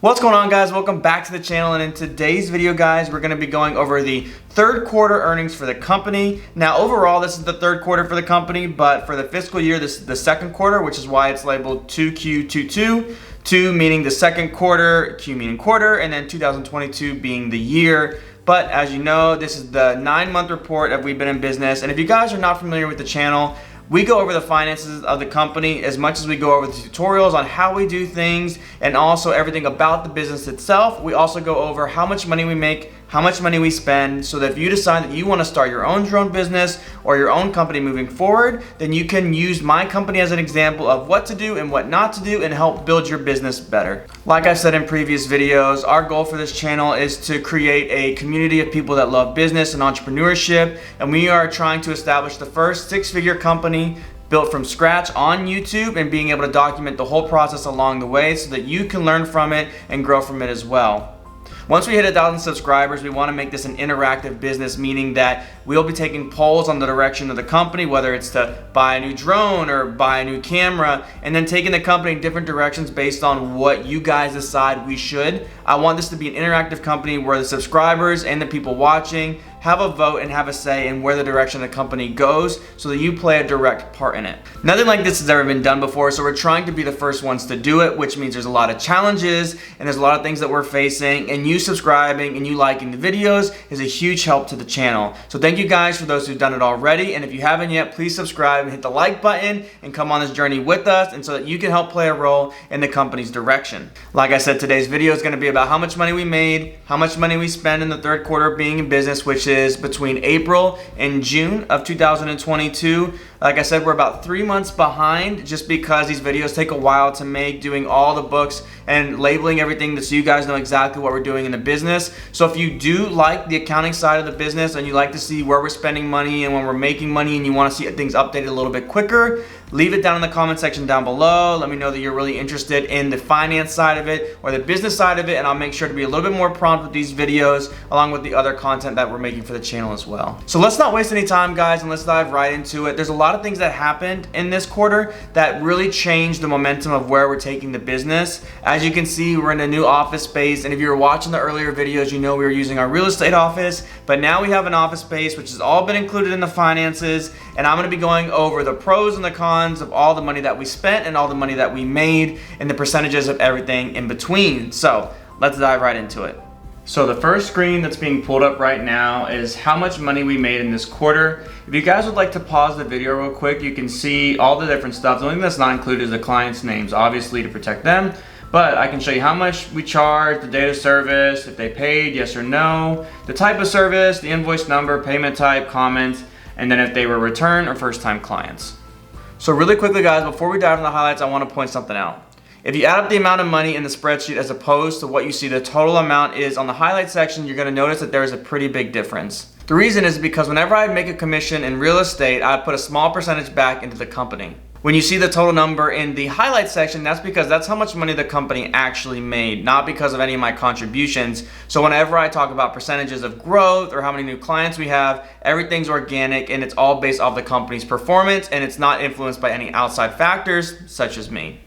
What's going on, guys? Welcome back to the channel, and in today's video, guys, we're going to be going over the third quarter earnings for the company. Now, overall, this is the third quarter for the company, but for the fiscal year, this is the second quarter, which is why it's labeled 2Q22. 2 meaning the second quarter, Q meaning quarter, and then 2022 being the year. But as you know, this is the 9-month report of We've Been in Business, and if you guys are not familiar with the channel, we go over the finances of the company as much as we go over the tutorials on how we do things and also everything about the business itself. We also go over how much money we make, how much money we spend, so that if you decide that you want to start your own drone business or your own company moving forward, then you can use my company as an example of what to do and what not to do and help build your business better. Like I said in previous videos, our goal for this channel is to create a community of people that love business and entrepreneurship, and we are trying to establish the first 6-figure company built from scratch on YouTube and being able to document the whole process along the way so that you can learn from it and grow from it as well. Once we hit 1,000 subscribers, we want to make this an interactive business, meaning that we'll be taking polls on the direction of the company, whether it's to buy a new drone or buy a new camera, and then taking the company in different directions based on what you guys decide we should. I want this to be an interactive company where the subscribers and the people watching have a vote and have a say in where the direction of the company goes so that you play a direct part in it. Nothing like this has ever been done before, so we're trying to be the first ones to do it, which means there's a lot of challenges and there's a lot of things that we're facing, and you subscribing and you liking the videos is a huge help to the channel. So thank you guys for those who've done it already, and if you haven't yet, please subscribe and hit the like button and come on this journey with us, and so that you can help play a role in the company's direction. Like I said, today's video is going to be about how much money we made, how much money we spent in the third quarter of being in business, which is between April and June of 2022. Like I said, we're about 3 months behind just because these videos take a while to make, doing all the books and labeling everything so you guys know exactly what we're doing in the business. So if you do like the accounting side of the business and you like to see where we're spending money and when we're making money and you want to see things updated a little bit quicker, leave it down in the comment section down below. Let me know that you're really interested in the finance side of it or the business side of it, and I'll make sure to be a little bit more prompt with these videos along with the other content that we're making for the channel as well. So let's not waste any time, guys, and let's dive right into it. There's a lot of things that happened in this quarter that really changed the momentum of where we're taking the business. As you can see, we're in a new office space, and if you were watching the earlier videos, you know we were using our real estate office, but now we have an office space which has all been included in the finances, and I'm going to be going over the pros and the cons of all the money that we spent and all the money that we made and the percentages of everything in between. So let's dive right into it. So the first screen that's being pulled up right now is how much money we made in this quarter. If you guys would like to pause the video real quick, you can see all the different stuff. The only thing that's not included is the client's names, obviously to protect them. But I can show you how much we charged, the date of service, if they paid, yes or no, the type of service, the invoice number, payment type, comment, and then if they were return or first time clients. So really quickly, guys, before we dive into the highlights, I want to point something out. If you add up the amount of money in the spreadsheet as opposed to what you see the total amount is on the highlight section, you're going to notice that there is a pretty big difference. The reason is because whenever I make a commission in real estate, I put a small percentage back into the company. When you see the total number in the highlight section, that's because that's how much money the company actually made, not because of any of my contributions. So whenever I talk about percentages of growth or how many new clients we have, everything's organic and it's all based off the company's performance, and it's not influenced by any outside factors such as me.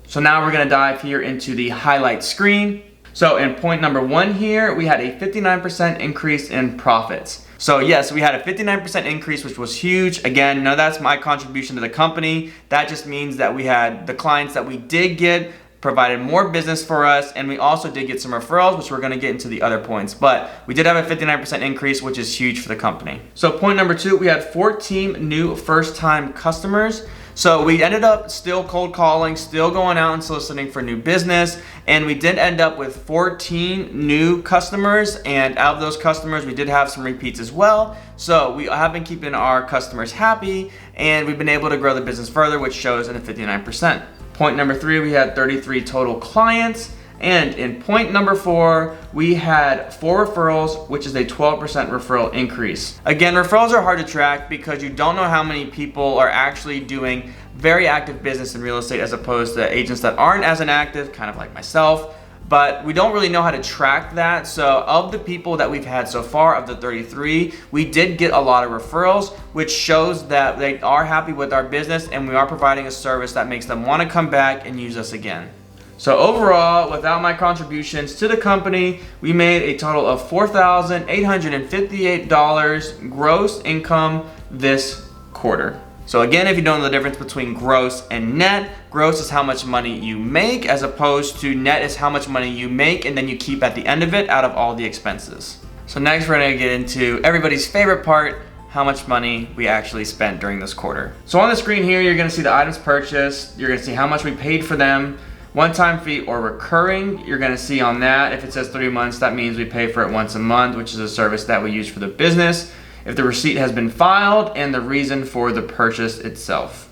So now we're going to dive here into the highlight screen. So in point number 1 here, we had a 59% increase in profits. So yes, we had a 59% increase, which was huge. Again, none of that's my contribution to the company. That just means that we had the clients that we did get provided more business for us, and we also did get some referrals, which we're going to get into the other points. But we did have a 59% increase, which is huge for the company. So point number 2, we had 14 new first-time customers. So we ended up still cold calling, still going out and soliciting for new business, and we did end up with 14 new customers, and out of those customers, we did have some repeats as well. So we have been keeping our customers happy, and we've been able to grow the business further, which shows in a 59%. Point number 3, we had 33 total clients. And in point number 4, we had 4 referrals, which is a 12% referral increase. Again, referrals are hard to track because you don't know how many people are actually doing very active business in real estate as opposed to agents that aren't as inactive, kind of like myself. But we don't really know how to track that. So of the people that we've had so far, of the 33, we did get a lot of referrals, which shows that they are happy with our business and we are providing a service that makes them want to come back and use us again. So overall, without my contributions to the company, we made a total of $4,858 gross income this quarter. So again, if you don't know the difference between gross and net, gross is how much money you make, as opposed to net is how much money you make and then you keep at the end of it out of all the expenses. So next we're gonna get into everybody's favorite part, how much money we actually spent during this quarter. So on the screen here, you're gonna see the items purchased, you're gonna see how much we paid for them, one-time fee or recurring. You're gonna see on that, if it says 3 months, that means we pay for it once a month, which is a service that we use for the business. If the receipt has been filed, and the reason for the purchase itself.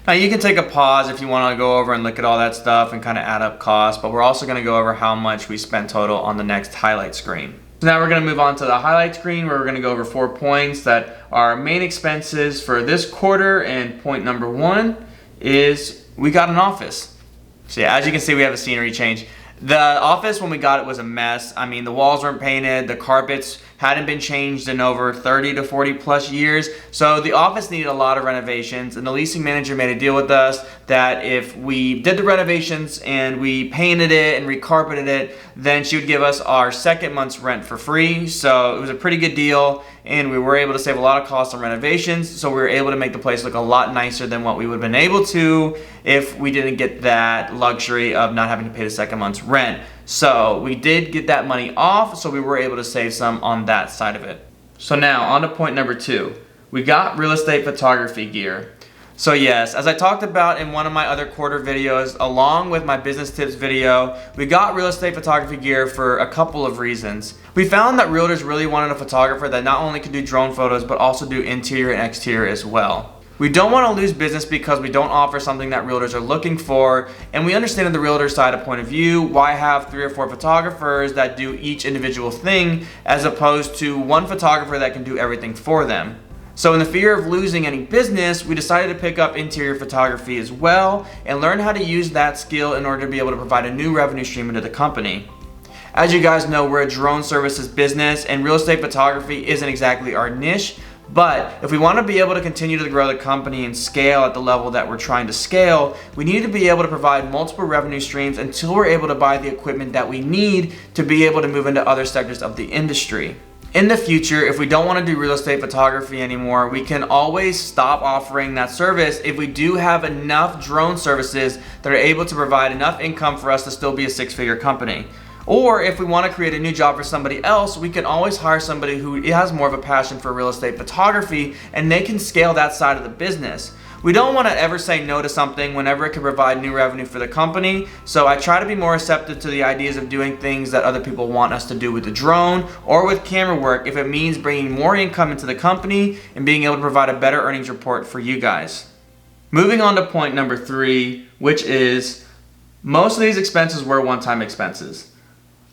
Now you can take a pause if you wanna go over and look at all that stuff and kind of add up costs, but we're also gonna go over how much we spent total on the next highlight screen. So now we're gonna move on to the highlight screen where we're gonna go over 4 points that are main expenses for this quarter, and point number 1 is we got an office. So yeah, as you can see, we have a scenery change. The office, when we got it, was a mess. I mean, the walls weren't painted, the carpets hadn't been changed in over 30 to 40 plus years. So the office needed a lot of renovations, and the leasing manager made a deal with us that if we did the renovations and we painted it and recarpeted it, then she would give us our second month's rent for free. So it was a pretty good deal, and we were able to save a lot of costs on renovations. So we were able to make the place look a lot nicer than what we would have been able to if we didn't get that luxury of not having to pay the second month's rent. So we did get that money off, so we were able to save some on that side of it. So now on to point number 2. We got real estate photography gear. So yes, as I talked about in one of my other quarter videos, along with my business tips video, we got real estate photography gear for a couple of reasons. We found that realtors really wanted a photographer that not only could do drone photos, but also do interior and exterior as well. We don't want to lose business because we don't offer something that realtors are looking for, and we understand the realtor side of point of view, why have 3 or 4 photographers that do each individual thing as opposed to one photographer that can do everything for them. So in the fear of losing any business, we decided to pick up interior photography as well and learn how to use that skill in order to be able to provide a new revenue stream into the company. As you guys know, we're a drone services business, and real estate photography isn't exactly our niche. But if we want to be able to continue to grow the company and scale at the level that we're trying to scale, we need to be able to provide multiple revenue streams until we're able to buy the equipment that we need to be able to move into other sectors of the industry. In the future, if we don't want to do real estate photography anymore, we can always stop offering that service if we do have enough drone services that are able to provide enough income for us to still be a 6-figure company. Or if we want to create a new job for somebody else, we can always hire somebody who has more of a passion for real estate photography, and they can scale that side of the business. We don't want to ever say no to something whenever it can provide new revenue for the company, so I try to be more receptive to the ideas of doing things that other people want us to do with the drone or with camera work if it means bringing more income into the company and being able to provide a better earnings report for you guys. Moving on to point number 3, which is most of these expenses were one-time expenses.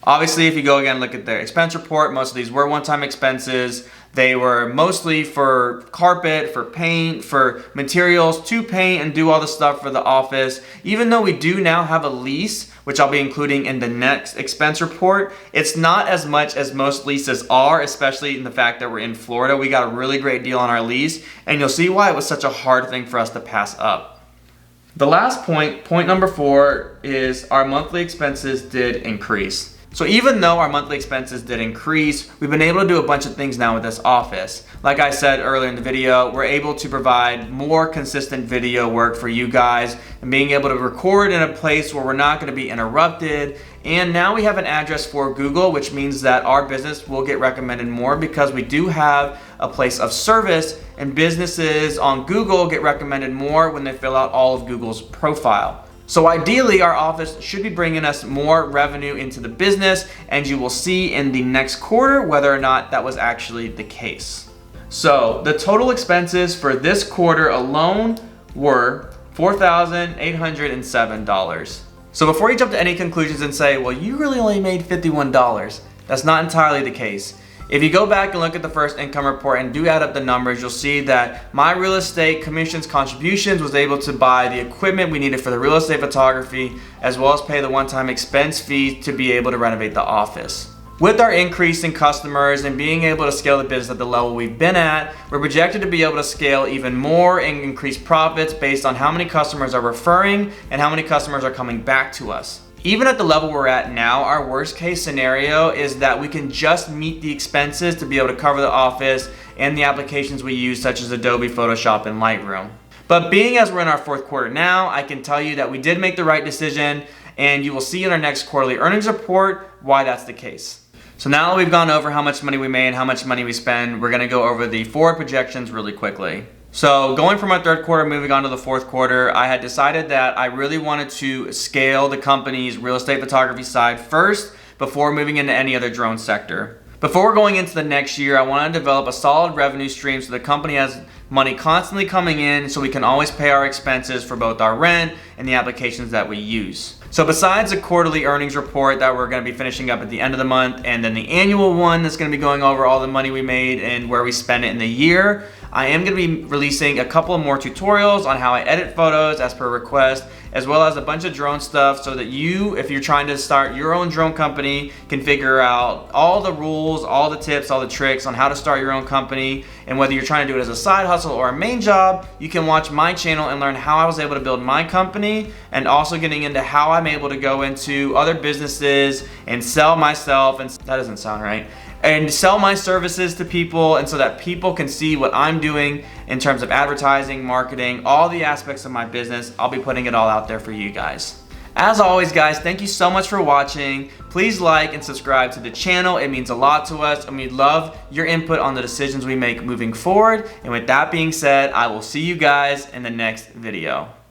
Obviously, if you go again and look at their expense report, most of these were one-time expenses. They were mostly for carpet, for paint, for materials to paint and do all the stuff for the office. Even though we do now have a lease, which I'll be including in the next expense report, it's not as much as most leases are, especially in the fact that we're in Florida. We got a really great deal on our lease, and you'll see why it was such a hard thing for us to pass up. The last point, point number 4, is our monthly expenses did increase. So even though our monthly expenses did increase, we've been able to do a bunch of things now with this office. Like I said earlier in the video, we're able to provide more consistent video work for you guys and being able to record in a place where we're not going to be interrupted. And now we have an address for Google, which means that our business will get recommended more because we do have a place of service, and businesses on Google get recommended more when they fill out all of Google's profile. So ideally, our office should be bringing us more revenue into the business, and you will see in the next quarter whether or not that was actually the case. So the total expenses for this quarter alone were $4,807. So before you jump to any conclusions and say, well, you really only made $51, that's not entirely the case. If you go back and look at the first income report and do add up the numbers, you'll see that my real estate commissions contributions was able to buy the equipment we needed for the real estate photography, as well as pay the one-time expense fee to be able to renovate the office. With our increase in customers and being able to scale the business at the level we've been at, we're projected to be able to scale even more and increase profits based on how many customers are referring and how many customers are coming back to us. Even at the level we're at now, our worst case scenario is that we can just meet the expenses to be able to cover the office and the applications we use, such as Adobe, Photoshop, and Lightroom. But being as we're in our fourth quarter now, I can tell you that we did make the right decision, and you will see in our next quarterly earnings report why that's the case. So now that we've gone over how much money we made, how much money we spend, we're gonna go over the forward projections really quickly. So going from our third quarter, moving on to the fourth quarter, I had decided that I really wanted to scale the company's real estate photography side first before moving into any other drone sector. Before going into the next year, I want to develop a solid revenue stream so the company has money constantly coming in so we can always pay our expenses for both our rent and the applications that we use. So besides the quarterly earnings report that we're going to be finishing up at the end of the month, and then the annual one that's going to be going over all the money we made and where we spent it in the year, I am going to be releasing a couple of more tutorials on how I edit photos as per request, as well as a bunch of drone stuff so that you, if you're trying to start your own drone company, can figure out all the rules, all the tips, all the tricks on how to start your own company. And whether you're trying to do it as a side hustle or a main job, you can watch my channel and learn how I was able to build my company, and also getting into how I'm able to go into other businesses and sell myself, and that doesn't sound right, and sell my services to people, and so that people can see what I'm doing in terms of advertising, marketing, all the aspects of my business. I'll be putting it all out there for you guys. As always, guys, thank you so much for watching. Please like and subscribe to the channel. It means a lot to us, and we'd love your input on the decisions we make moving forward. And with that being said, I will see you guys in the next video.